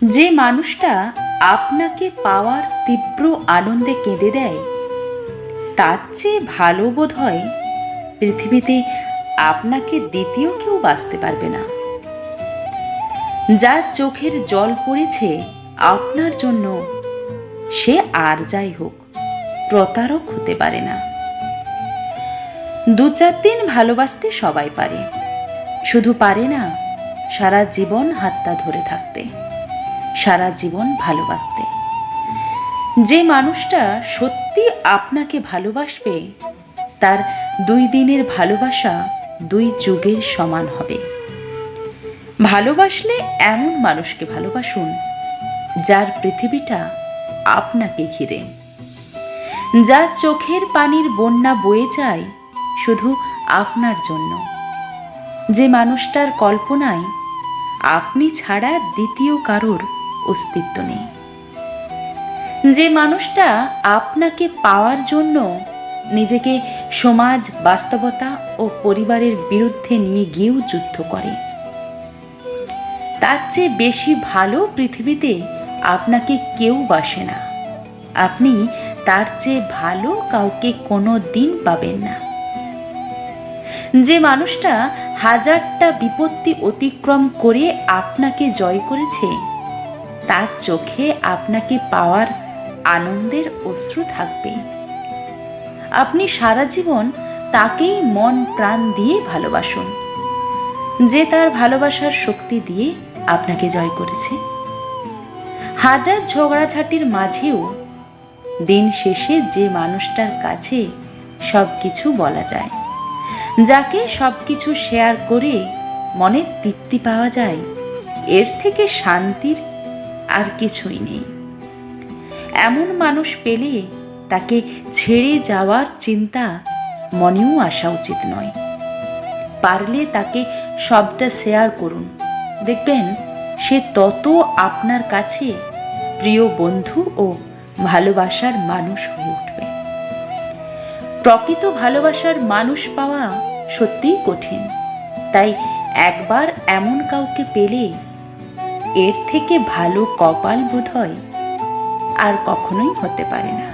যে মানুষটা আপনাকে পাওয়ার তীব্র আনন্দে কেঁদে দেয়, তার চেয়ে ভালো বোধ হয় পৃথিবীতে আপনাকে দ্বিতীয় কেউ বাঁচতে পারবে না। যার চোখের জল পড়েছে আপনার জন্য, সে আর যাই হোক প্রতারক হতে পারে না। 2-4 দিন ভালোবাসতে সবাই পারে, শুধু পারে না সারা জীবন হাতটা ধরে থাকতে, সারা জীবন ভালোবাসতে। যে মানুষটা সত্যি আপনাকে ভালোবাসবে, তার 2 দিনের ভালোবাসা 2 যুগের সমান হবে। ভালোবাসলে এমন মানুষকে ভালোবাসুন যার পৃথিবীটা আপনাকে ঘিরে, যার চোখের পানির বন্যা বয়ে যায় শুধু আপনার জন্য, যে মানুষটার কল্পনায় আপনি ছাড়া দ্বিতীয় কারোর অস্তিত্ব নেই, যে মানুষটা আপনাকে পাওয়ার জন্য নিজেকে সমাজ, বাস্তবতা ও পরিবারের বিরুদ্ধে নিয়ে গিয়েও যুদ্ধ করে। তার চেয়ে বেশি ভালো পৃথিবীতে আপনাকে কেউ বাসে না। আপনি তার চেয়ে ভালো কাউকে কোনো দিন পাবেন না। যে মানুষটা 1000টা বিপত্তি অতিক্রম করে আপনাকে জয় করেছে, তার চোখে আপনাকে পাওয়ার আনন্দের অশ্রু থাকবে। আপনি সারা জীবন তাকেই মন প্রাণ দিয়ে ভালোবাসুন, যে তার ভালোবাসার শক্তি দিয়ে আপনাকে জয় করেছে। 1000 ঝগড়াঝাটির মাঝেও দিন শেষে যে মানুষটার কাছে সব কিছু বলা যায়, যাকে সব কিছু শেয়ার করে মনে তৃপ্তি পাওয়া যায়, এর থেকে শান্তির আর কিছুই নেই। এমন মানুষ পেলে তাকে ছেড়ে যাওয়ার চিন্তা মনেও আসা উচিত নয়। পারলে তাকে সবটা শেয়ার করুন, দেখবেন সে তত আপনার কাছে প্রিয় বন্ধু ও ভালোবাসার মানুষ হয়ে উঠবে। প্রকৃত ভালোবাসার মানুষ পাওয়া সত্যিই কঠিন, তাই একবার এমন কাউকে পেলে এর থেকে ভালো কপাল বোধহয় আর কখনোই হতে পারে না।